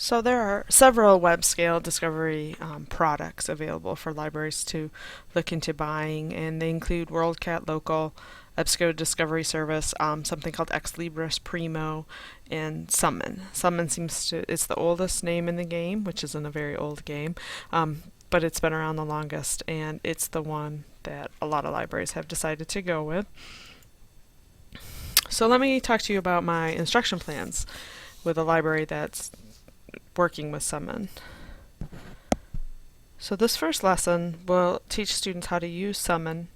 So there are several web-scale discovery products available for libraries to look into buying, and they include WorldCat Local, EBSCO Discovery Service, something called Ex Libris Primo, and Summon. Summon it's the oldest name in the game, which isn't a very old game, but it's been around the longest, and it's the one that a lot of libraries have decided to go with. So let me talk to you about my instruction plans with a library that's working with Summon. So this first lesson will teach students how to use Summon.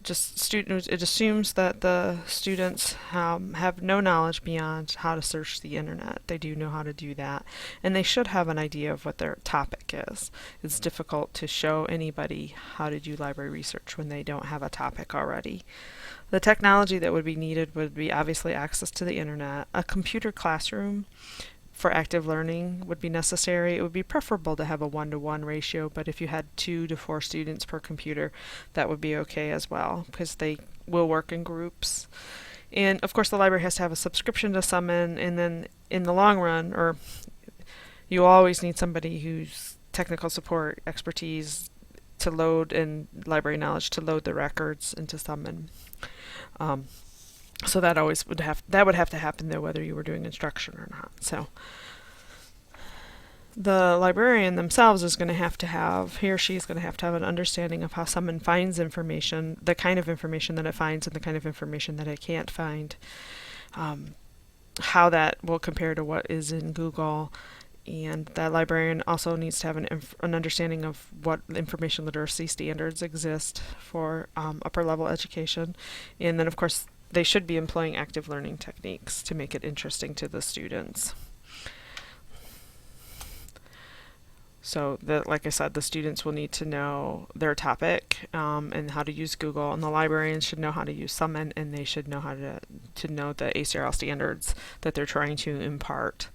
It assumes that the students have no knowledge beyond how to search the internet. They do know how to do that, and they should have an idea of what their topic is. It's difficult to show anybody how to do library research when they don't have a topic already. The technology that would be needed would be obviously access to the internet. A computer classroom for active learning would be necessary. It would be preferable to have a 1-to-1 ratio, but if you had 2 to 4 students per computer, that would be okay as well, because they will work in groups. And of course the library has to have a subscription to Summon, and then in the long run, or you always need somebody who's technical support expertise to load, and library knowledge to load the records into Summon. So that would have to happen though, whether you were doing instruction or not. So the librarian themselves is going to have, he or she is going to have an understanding of how Summon finds information, the kind of information that it finds and the kind of information that it can't find, how that will compare to what is in Google. And that librarian also needs to have an understanding of what information literacy standards exist for upper level education. And then of course they should be employing active learning techniques to make it interesting to the students. So like I said, the students will need to know their topic and how to use Google, and the librarians should know how to use Summon, and they should know how to know the ACRL standards that they're trying to impart.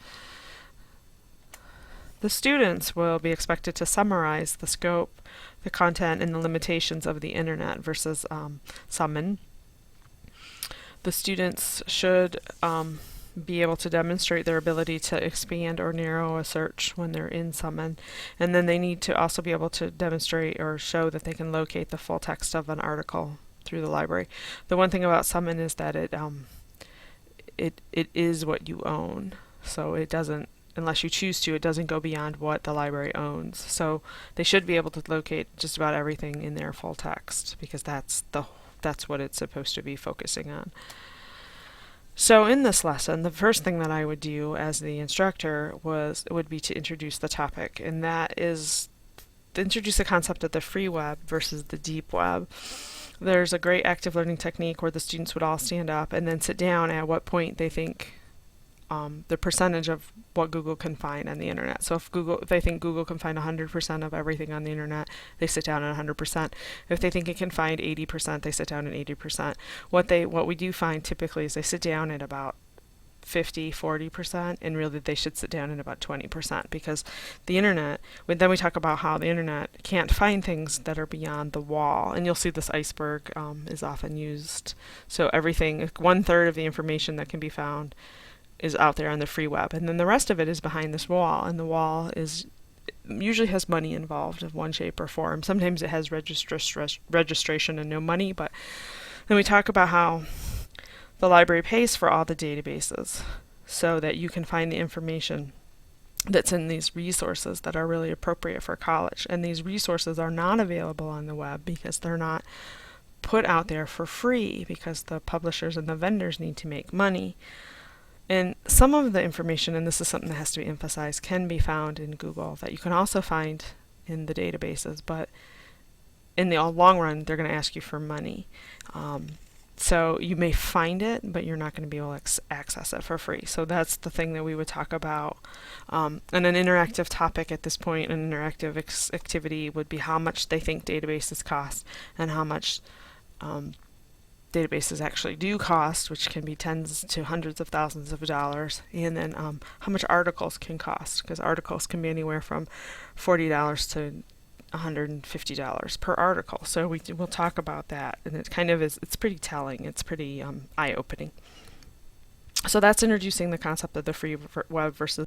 The students will be expected to summarize the scope, the content, and the limitations of the internet versus Summon. The students should be able to demonstrate their ability to expand or narrow a search when they're in Summon, and then they need to also be able to demonstrate or show that they can locate the full text of an article through the library. The one thing about Summon is that it is what you own, so it doesn't, unless you choose to, it doesn't go beyond what the library owns. So they should be able to locate just about everything in their full text, because that's what it's supposed to be focusing on. So in this lesson, the first thing that I would do as the instructor would be to introduce the topic, and that is to introduce the concept of the free web versus the deep web. There's a great active learning technique where the students would all stand up and then sit down at what point they think the percentage of what Google can find on the internet. So if they think Google can find 100% of everything on the internet, they sit down at 100%. If they think it can find 80%, they sit down at 80%. What we do find typically is they sit down at about 50-40%, and really they should sit down at about 20%, because the internet, then we talk about how the internet can't find things that are beyond the wall, and you'll see this iceberg is often used. So everything, 1/3 of the information that can be found is out there on the free web, and then the rest of it is behind this wall, and the wall usually has money involved of one shape or form. Sometimes it has registration and no money, but then we talk about how the library pays for all the databases so that you can find the information that's in these resources that are really appropriate for college. And these resources are not available on the web because they're not put out there for free, because the publishers and the vendors need to make money. And some of the information, and this is something that has to be emphasized, can be found in Google, that you can also find in the databases, but in the long run they're going to ask you for money. So you may find it, but you're not going to be able to access it for free. So that's the thing that we would talk about. And an interactive topic at this point, an interactive activity, would be how much they think databases cost and how much databases actually do cost, which can be tens to hundreds of thousands of dollars, and then how much articles can cost, because articles can be anywhere from $40 to $150 per article. So we'll talk about that, and it's pretty telling, it's pretty eye-opening. So that's introducing the concept of the free web versus